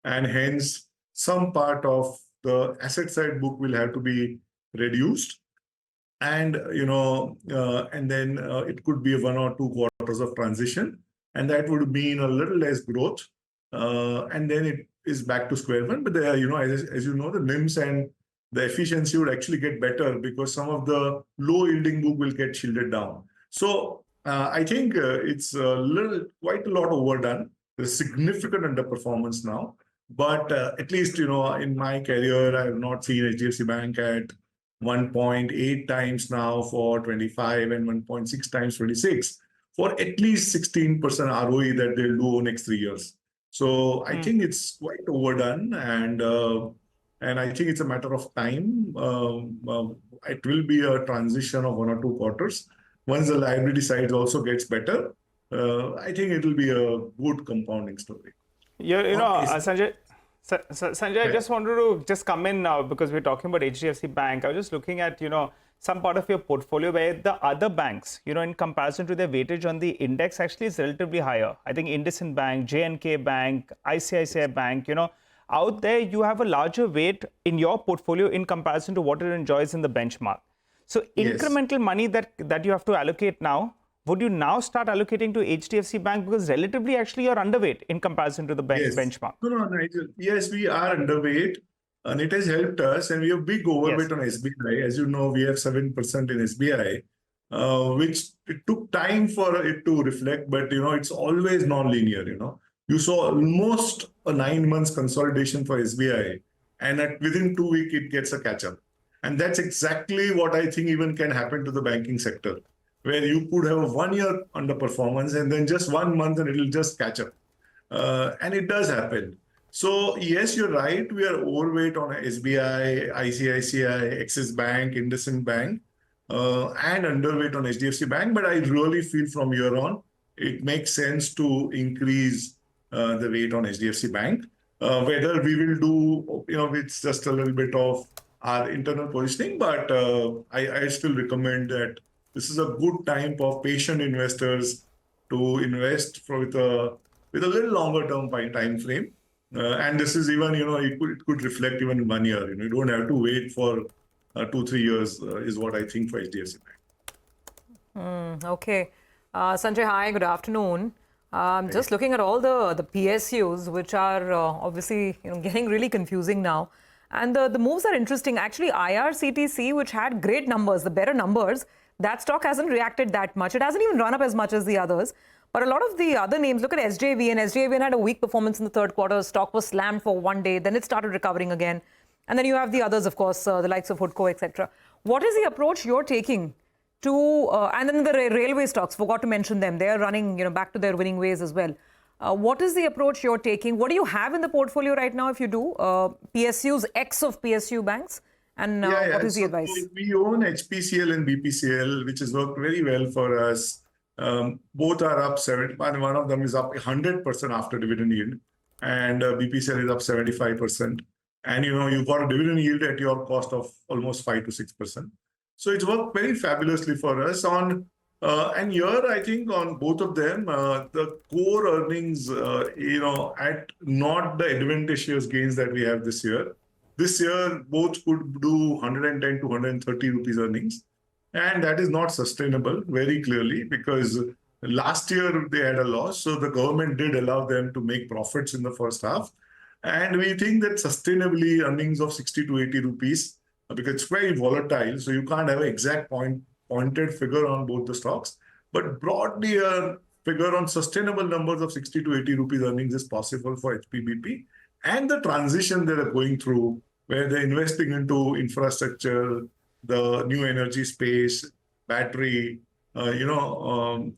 And hence, some part of the asset side book will have to be reduced. And, and then it could be 1 or 2 quarters of transition. And that would mean a little less growth. And then it is back to square one. But, as you know, the NIMs and the efficiency would actually get better because some of the low yielding book will get shielded down. So I think it's quite a lot overdone. There's significant underperformance now. But at least, in my career, I have not seen HDFC Bank at 1.8 times now for 25 and 1.6 times 26 for at least 16% ROE that they'll do next 3 years. So I think it's quite overdone, and I think it's a matter of time. It will be a transition of 1 or 2 quarters. Once the liability side also gets better, I think it will be a good compounding story. Sanjay, I just wanted to come in now because we're talking about HDFC Bank. I was just looking at, some part of your portfolio where the other banks, in comparison to their weightage on the index actually is relatively higher. I think IndusInd Bank, J&K Bank, ICICI Bank, out there you have a larger weight in your portfolio in comparison to what it enjoys in the benchmark. So incremental money that you have to allocate now, would you now start allocating to HDFC Bank because relatively actually you're underweight in comparison to the benchmark? No, Nigel. Yes, we are underweight and it has helped us, and we have big overweight on SBI. As you know, we have 7% in SBI, which it took time for it to reflect, but it's always non-linear. You saw almost a 9 months consolidation for SBI, and within 2 weeks it gets a catch-up. And that's exactly what I think even can happen to the banking sector, where you could have a 1 year underperformance and then just 1 month and it'll just catch up. And it does happen. So yes, you're right. We are overweight on SBI, ICICI, Axis Bank, IndusInd Bank, and underweight on HDFC Bank. But I really feel from here on, it makes sense to increase the weight on HDFC Bank. Whether we will do, it's just a little bit of our internal positioning, but I still recommend that this is a good time for patient investors to invest with a little longer term time frame. And this is even, it could reflect even in 1 year. You don't have to wait for 2-3 years is what I think for HDFC Bank. Okay. Sanjay, hi, good afternoon. Just looking at all the PSUs, which are obviously getting really confusing now. And the moves are interesting. Actually, IRCTC, which had great numbers, the better numbers, that stock hasn't reacted that much. It hasn't even run up as much as the others. But a lot of the other names, look at SJVN. SJVN had a weak performance in the third quarter. Stock was slammed for 1 day. Then it started recovering again. And then you have the others, of course, the likes of Hudco, etc. What is the approach you're taking to, and then the railway stocks, forgot to mention them. They're running, back to their winning ways as well. What is the approach you're taking? What do you have in the portfolio right now if you do? PSUs, X of PSU banks? And what is the advice? We own HPCL and BPCL, which has worked very well for us. Both are up 70, and one of them is up 100% after dividend yield, and BPCL is up 75%. And you've got a dividend yield at your cost of almost 5 to 6%. So it's worked very fabulously for us. And here I think on both of them, the core earnings, at not the advantageous gains that we have this year. This year, both could do 110 to 130 rupees earnings. And that is not sustainable very clearly because last year they had a loss. So the government did allow them to make profits in the first half. And we think that sustainably earnings of 60 to 80 rupees, because it's very volatile. So you can't have an exact pointed figure on both the stocks. But broadly, a figure on sustainable numbers of 60 to 80 rupees earnings is possible for HPBP. And the transition they are going through, where they're investing into infrastructure, the new energy space, battery, ethanol,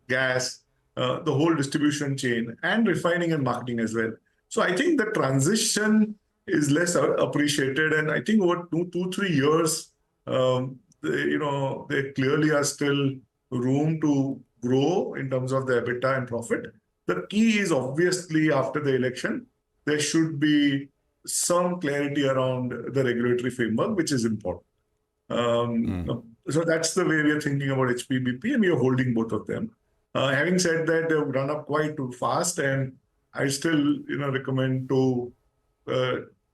gas, the whole distribution chain, and refining and marketing as well. So I think the transition is less appreciated, and I think over 2-3 years, there clearly are still room to grow in terms of the EBITDA and profit. The key is obviously after the election, there should be some clarity around the regulatory framework, which is important. So that's the way we are thinking about HPBP, and we are holding both of them. Having said that, they've run up quite too fast, and I still recommend to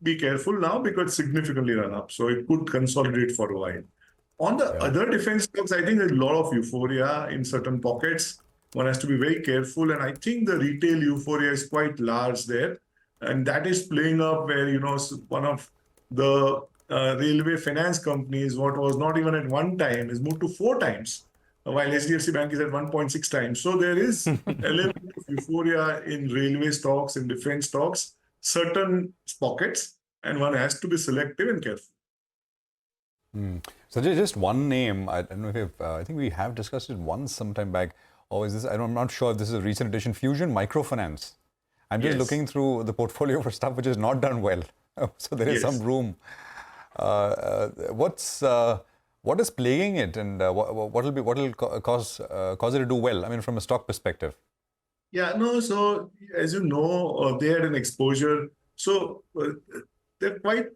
be careful now because significantly run up. So it could consolidate for a while. On the other defense stocks, I think there's a lot of euphoria in certain pockets. One has to be very careful, and I think the retail euphoria is quite large there. And that is playing up where, one of the railway finance companies, what was not even at 1 time, is moved to 4 times, while HDFC Bank is at 1.6 times. So there is an element of euphoria in railway stocks, in defense stocks, certain pockets, and one has to be selective and careful. So just one name, I don't know if I think we have discussed it once sometime back, or is this, I'm not sure if this is a recent addition, Fusion Microfinance. I'm just looking through the portfolio for stuff which has not done well. So there is some room. What is plaguing it, and what will cause it to do well? I mean, from a stock perspective. So as you know, they had an exposure. So they're quite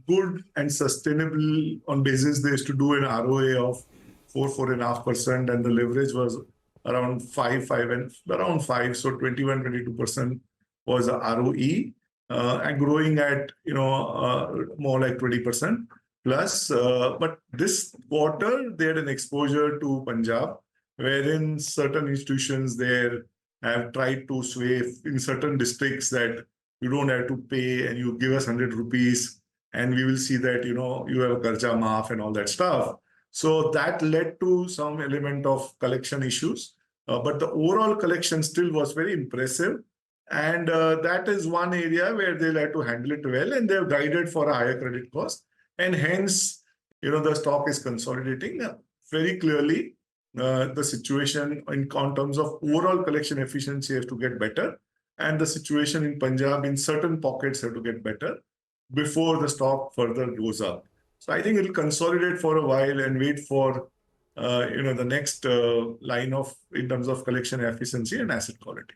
good and sustainable on basis. They used to do an ROA of 4.5%, and the leverage was around 5. So 21-22% was a ROE, and growing at more like 20% plus. But this quarter they had an exposure to Punjab, wherein certain institutions there have tried to sway in certain districts that you don't have to pay and you give us 100 rupees and we will see that you have a karja maaf and all that stuff. So that led to some element of collection issues. But the overall collection still was very impressive. And that is one area where they'll have to handle it well, and they've guided for a higher credit cost. and hence, the stock is consolidating. Very clearly, the situation in terms of overall collection efficiency has to get better, and the situation in Punjab in certain pockets have to get better before the stock further goes up. So I think it'll consolidate for a while and wait for the next line in terms of collection efficiency and asset quality.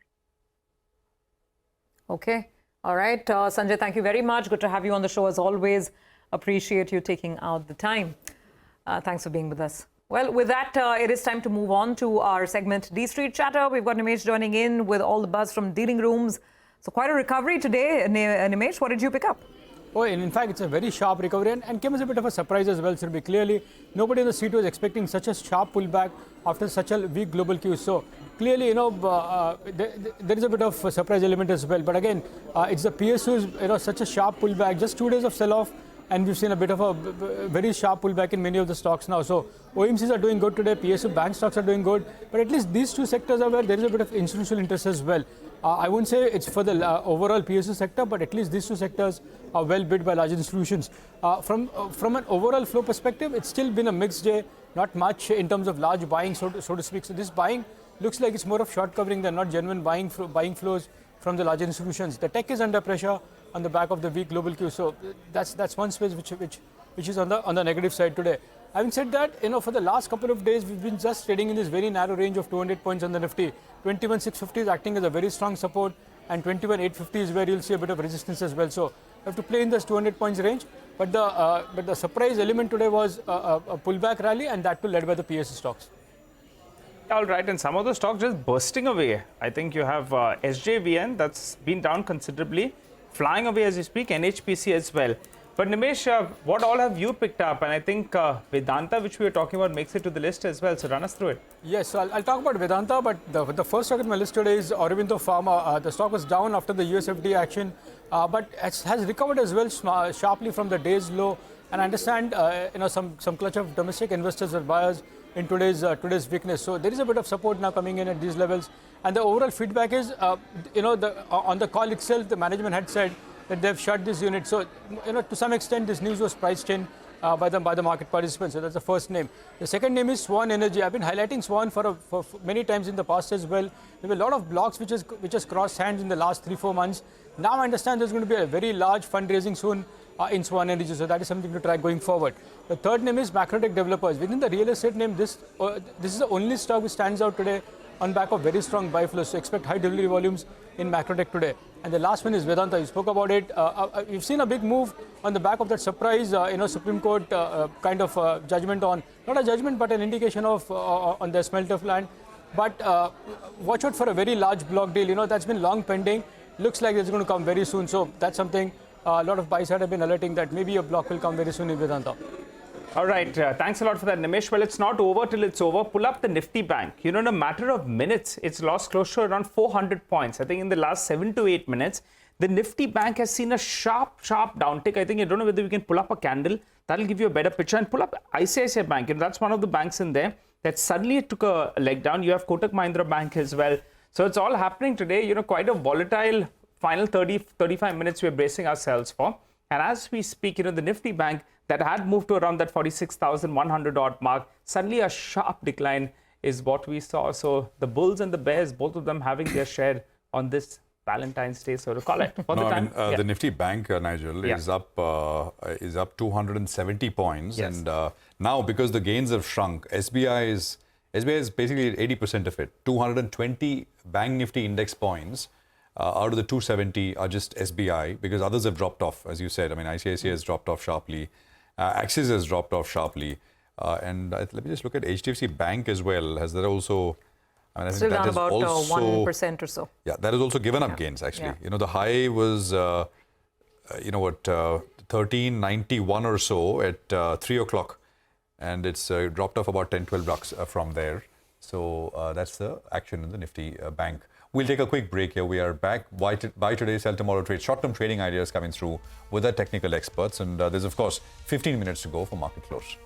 Okay. All right. Sanjay, thank you very much. Good to have you on the show as always. Appreciate you taking out the time. Thanks for being with us. Well, with that, it is time to move on to our segment D Street Chatter. We've got Nimesh joining in with all the buzz from dealing rooms. So quite a recovery today. Nimesh, what did you pick up? Oh, and in fact, it's a very sharp recovery and came as a bit of a surprise as well, Surbhi. Clearly, nobody in the street was expecting such a sharp pullback after such a weak global cues. So clearly, there is a bit of a surprise element as well. But again, it's the PSUs, such a sharp pullback, just 2 days of sell-off. And we've seen a bit of a very sharp pullback in many of the stocks now. So OMCs are doing good today, PSU bank stocks are doing good. But at least these two sectors are where there is a bit of institutional interest as well. I wouldn't say it's for the overall PSU sector, but at least these two sectors are well bid by large institutions. From an overall flow perspective, it's still been a mixed day, not much in terms of large buying, so to speak. So this buying looks like it's more of short covering than not genuine buying flows from the large institutions. The tech is under pressure on the back of the weak global Q. So that's one space which is on the negative side today. Having said that, for the last couple of days, we've been just trading in this very narrow range of 200 points on the Nifty. 21,650 is acting as a very strong support, and 21,850 is where you'll see a bit of resistance as well. So you have to play in this 200 points range. But the surprise element today was a pullback rally, and that too led by the PSU stocks. All right, and some of the stocks just bursting away. I think you have SJVN that's been down considerably, flying away as you speak, NHPC as well. But Nimesh, what all have you picked up? And I think Vedanta, which we were talking about, makes it to the list as well. So run us through it. Yes, so I'll talk about Vedanta, but the first stock on my list today is Aurobindo Pharma. The stock was down after the USFDA action, but has recovered as well sharply from the day's low. And I understand some clutch of domestic investors or buyers in today's weakness. So there is a bit of support now coming in at these levels. And the overall feedback is, on the call itself, the management had said that they've shut this unit. So, to some extent, this news was priced in by the market participants. So that's the first name. The second name is Swan Energy. I've been highlighting Swan for many times in the past as well. There were a lot of blocks which has crossed hands in the last 3-4 months. Now I understand there's going to be a very large fundraising soon in Swan Energy. So that is something to track going forward. The third name is Macrotech Developers. Within the real estate name, this is the only stock which stands out today on back of very strong buy flows. So expect high delivery volumes in Macrotech today. And the last one is Vedanta. You spoke about it. We've seen a big move on the back of that surprise, Supreme Court kind of judgment on, not a judgment, but an indication of on the smelter plant. But watch out for a very large block deal. That's been long pending. Looks like it's going to come very soon. So that's something a lot of buy side have been alerting that maybe a block will come very soon in Vedanta. All right. Thanks a lot for that, Nimesh. Well, it's not over till it's over. Pull up the Nifty Bank. In a matter of minutes, it's lost close to around 400 points. I think in the last 7 to 8 minutes, the Nifty Bank has seen a sharp downtick. I think, I don't know whether we can pull up a candle. That'll give you a better picture. And pull up ICICI Bank. That's one of the banks in there that suddenly took a leg down. You have Kotak Mahindra Bank as well. So it's all happening today. Quite a volatile final 30-35 minutes we're bracing ourselves for. And as we speak, the Nifty Bank that had moved to around that 46,100 odd mark, suddenly a sharp decline is what we saw. So the bulls and the bears, both of them having their share on this Valentine's Day, so to call it. The Nifty Bank, Nigel, is up 270 points. Yes. And now, because the gains have shrunk, SBI is basically 80% of it. 220 Bank Nifty index points out of the 270 are just SBI, because others have dropped off, as you said. I mean, ICICI has dropped off sharply. Axis has dropped off sharply. And let me just look at HDFC Bank as well. Has that also... Still down about 1% or so. Yeah, that has also given up gains, actually. Yeah. The high was, 1391 or so at 3 o'clock. And it's dropped off about 10-12 bucks from there. So that's the action in the Nifty Bank. We'll take a quick break here. We are back. Buy today, sell tomorrow trade. Short-term trading ideas coming through with our technical experts. And there's, of course, 15 minutes to go for market close.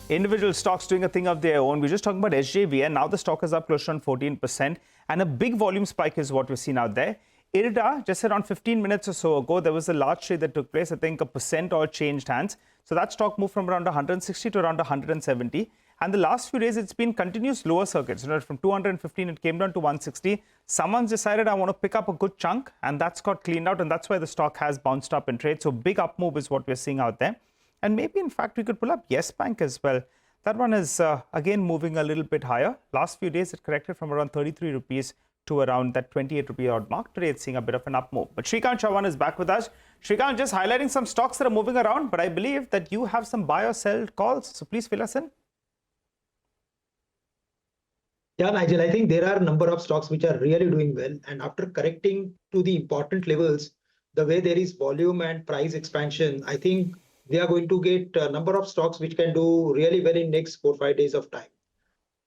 individual stocks doing a thing of their own. We're just talking about SJVN. Now the stock is up close to around 14%. And a big volume spike is what we're seeing out there. IRDA, just around 15 minutes or so ago, there was a large trade that took place. I think 1% all changed hands. So that stock moved from around 160 to around 170. And the last few days, it's been continuous lower circuits. From 215, it came down to 160. Someone's decided, I want to pick up a good chunk, and that's got cleaned out. And that's why the stock has bounced up in trade. So big up move is what we're seeing out there. And maybe, in fact, we could pull up Yes Bank as well. That one is, again, moving a little bit higher. Last few days, it corrected from around 33 rupees to around that 28 rupee odd mark. Today, it's seeing a bit of an up move. But Shrikant Chavan is back with us. Shrikant, just highlighting some stocks that are moving around, but I believe that you have some buy or sell calls. So please fill us in. Yeah, Nigel, I think there are a number of stocks which are really doing well. And after correcting to the important levels, the way there is volume and price expansion, I think we are going to get a number of stocks which can do really well in next 4-5 days of time.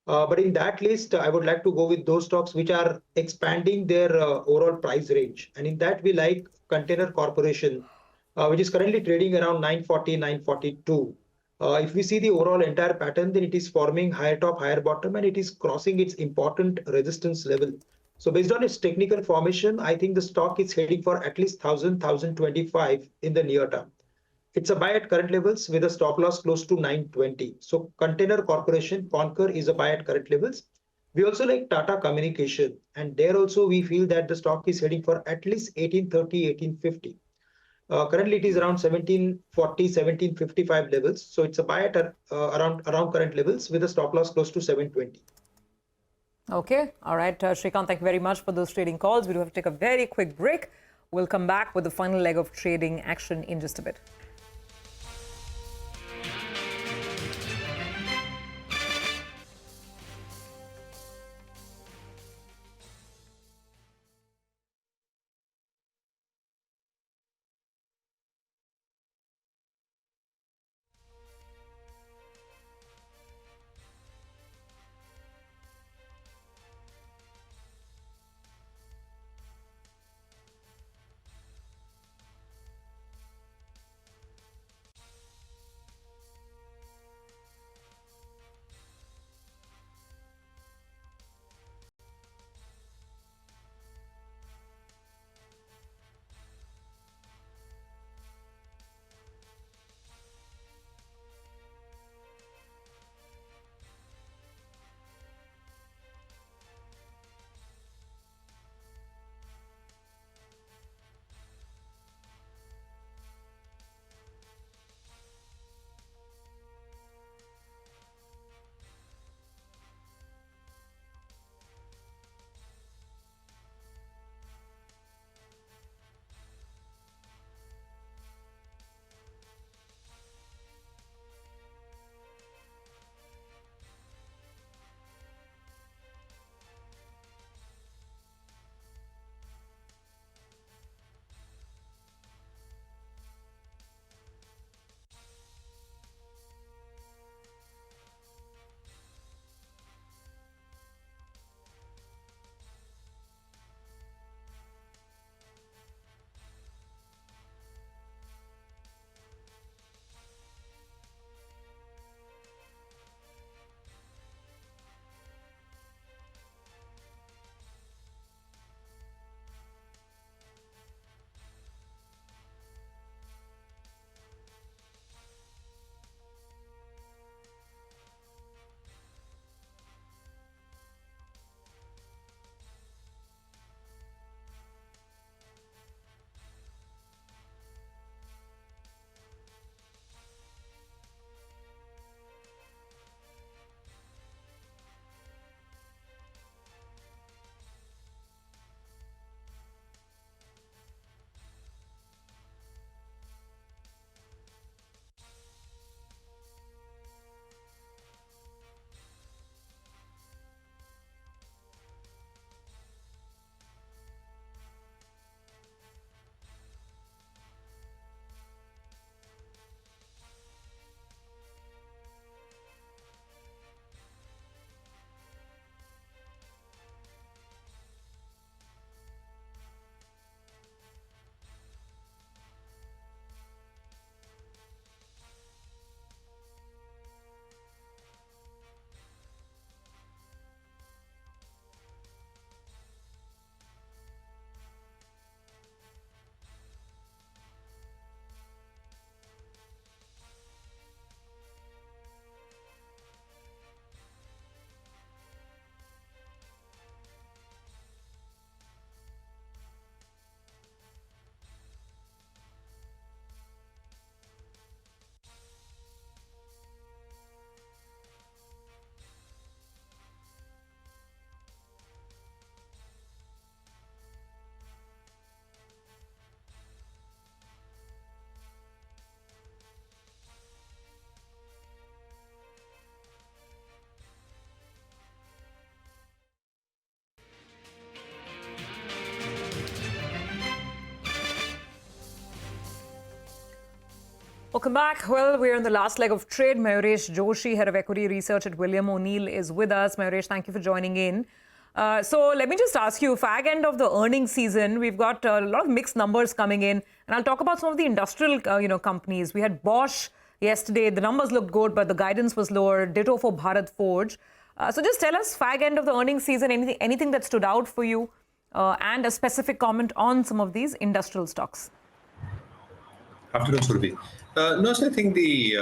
But in that list, I would like to go with those stocks which are expanding their overall price range. And in that, we like Container Corporation, which is currently trading around 940, 942. If we see the overall entire pattern, then it is forming higher top, higher bottom, and it is crossing its important resistance level. So based on its technical formation, I think the stock is heading for at least 1,000, 1,025 in the near term. It's a buy at current levels with a stop loss close to 920. So Container Corporation, Concur, is a buy at current levels. We also like Tata Communication. And there also we feel that the stock is heading for at least 1830, 1850. Currently it is around 1740, 1755 levels. So it's a buy at around current levels with a stop loss close to 720. Okay. All right. Shrikant, thank you very much for those trading calls. We do have to take a very quick break. We'll come back with the final leg of trading action in just a bit. Welcome back. Well, we're in the last leg of trade. Mayuresh Joshi, head of equity research at William O'Neill, is with us. Mayuresh, thank you for joining in. So let me just ask you, fag end of the earnings season, we've got a lot of mixed numbers coming in, and I'll talk about some of the industrial, companies. We had Bosch yesterday. The numbers looked good, but the guidance was lower. Ditto for Bharat Forge. So just tell us, fag end of the earnings season, anything that stood out for you, and a specific comment on some of these industrial stocks. Afternoon, Surabhi. No, so I think the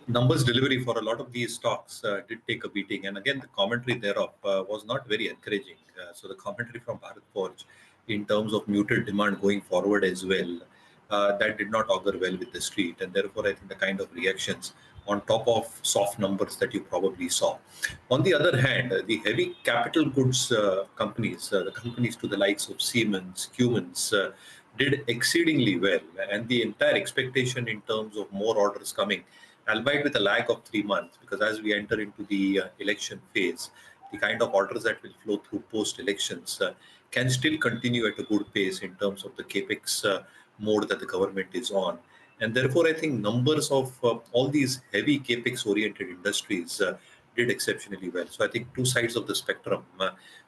numbers delivery for a lot of these stocks did take a beating. And again, the commentary thereof was not very encouraging. So the commentary from Bharat Forge in terms of muted demand going forward as well, that did not augur well with the street. And therefore, I think the kind of reactions on top of soft numbers that you probably saw. On the other hand, the heavy capital goods companies, the companies to the likes of Siemens, Cummins, did exceedingly well, and the entire expectation in terms of more orders coming, albeit with a lag of 3 months, because as we enter into the election phase, the kind of orders that will flow through post-elections can still continue at a good pace in terms of the capex mode that the government is on. And therefore, I think numbers of all these heavy capex-oriented industries did exceptionally well. So I think two sides of the spectrum.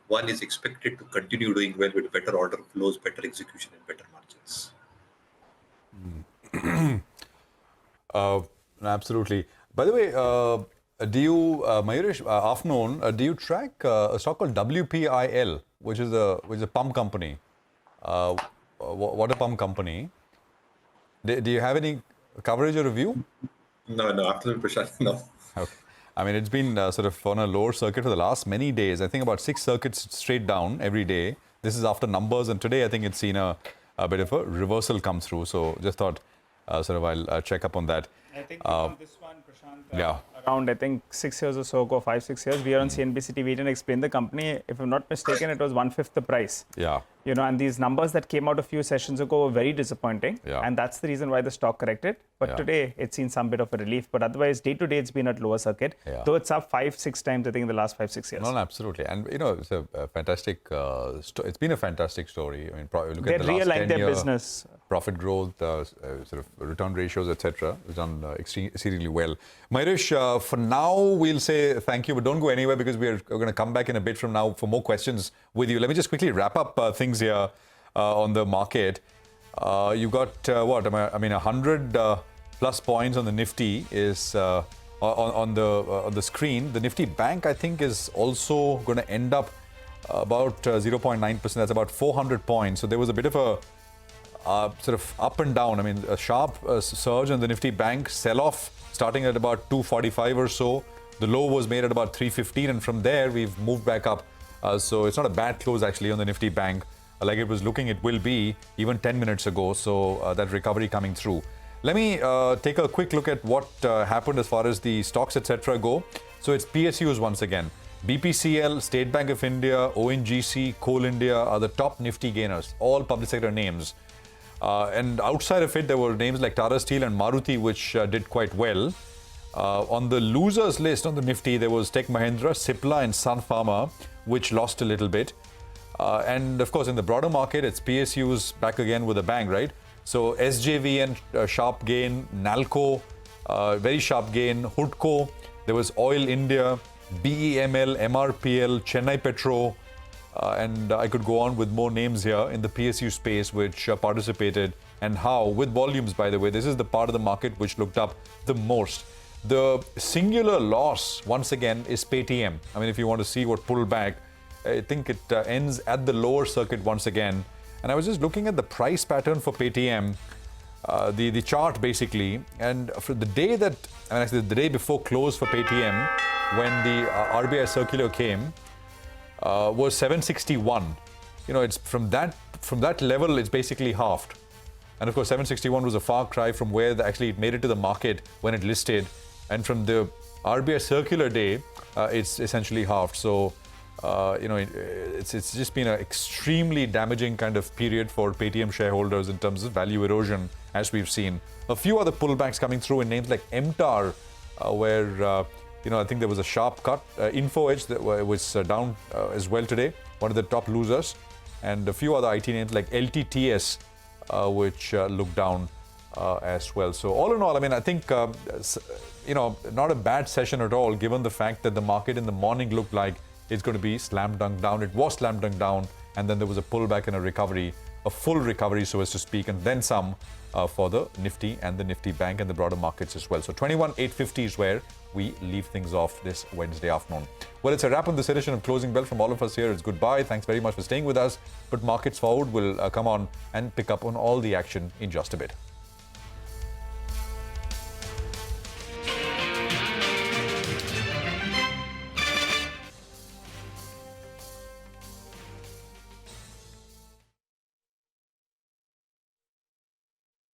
One is expected to continue doing well with better order flows, better execution, and better margins. Absolutely. By the way, do you, Mayuresh, afternoon, do you track a stock called WPIL, which is a pump company, water pump company? Do you have any coverage or review? No, afternoon, Prashant, no. Okay. I mean, it's been sort of on a lower circuit for the last many days. I think about 6 circuits straight down every day. This is after numbers, and today I think it's seen a bit of a reversal come through. So just thought I'll check up on that. I think on this one, Prashant, around I think 6 years or so ago, 5-6 years, we are on CNBC-TV18 and explained the company. If I'm not mistaken, it was 1/5 the price. Yeah. And these numbers that came out a few sessions ago were very disappointing. Yeah. And that's the reason why the stock corrected. But today, it's seen some bit of a relief. But otherwise, day to day, it's been at lower circuit. Yeah. Though it's up 5-6 times, I think, in the last 5-6 years. No, absolutely. And, it's a fantastic, it's been a fantastic story. I mean, look They at the last 10 realigned their year business. Profit growth, sort of return ratios, etc. It's done exceedingly well. Mayuresh, for now, we'll say thank you, but don't go anywhere because we're going to come back in a bit from now for more questions with you. Let me just quickly wrap up things here on the market. You got, 100 plus points on the Nifty is on the screen. The Nifty Bank, I think, is also going to end up about 0.9%. That's about 400 points. So there was a bit of a sort of up and down. I mean, a sharp surge in the Nifty Bank, sell-off starting at about 245 or so. The low was made at about 315, and from there we've moved back up. So it's not a bad close actually on the Nifty Bank, like it was looking it will be even 10 minutes ago. So that recovery coming through. Let me take a quick look at what happened as far as the stocks, etc. go. So it's PSUs once again. BPCL, State Bank of India, ONGC, Coal India are the top Nifty gainers, all public sector names. And outside of it, there were names like Tata Steel and Maruti, which did quite well. On the losers list on the Nifty, there was Tech Mahindra, Cipla and Sun Pharma, which lost a little bit. And of course, in the broader market, it's PSUs back again with a bang, right? So SJVN, sharp gain, Nalco, very sharp gain, Hudco, there was Oil India, BEML, MRPL, Chennai Petro, and I could go on with more names here in the PSU space which participated, and how, with volumes, by the way. This is the part of the market which looked up the most. The singular loss, once again, is Paytm. I mean, if you want to see what pulled back, I think it ends at the lower circuit once again. And I was just looking at the price pattern for Paytm, the chart basically, and for the day that, and actually the day before close for Paytm, when the RBI circular came, was 761. It's from that level, it's basically halved. And of course, 761 was a far cry from where actually it made it to the market when it listed. And from the RBI circular day, it's essentially halved. So, it's just been an extremely damaging kind of period for Paytm shareholders in terms of value erosion, as we've seen. A few other pullbacks coming through in names like MTAR, where I think there was a sharp cut. InfoEdge that was down as well today, one of the top losers, and a few other IT names like LTTS, which looked down as well. So all in all, I mean, I think, not a bad session at all, given the fact that the market in the morning looked like it's going to be slam dunk down. It was slam dunk down, and then there was a pullback and a recovery, a full recovery, so as to speak, and then some for the Nifty and the Nifty Bank and the broader markets as well. So 21,850 is where we leave things off this Wednesday afternoon. Well, it's a wrap on this edition of Closing Bell from all of us here. It's goodbye. Thanks very much for staying with us. But Markets Forward will come on and pick up on all the action in just a bit.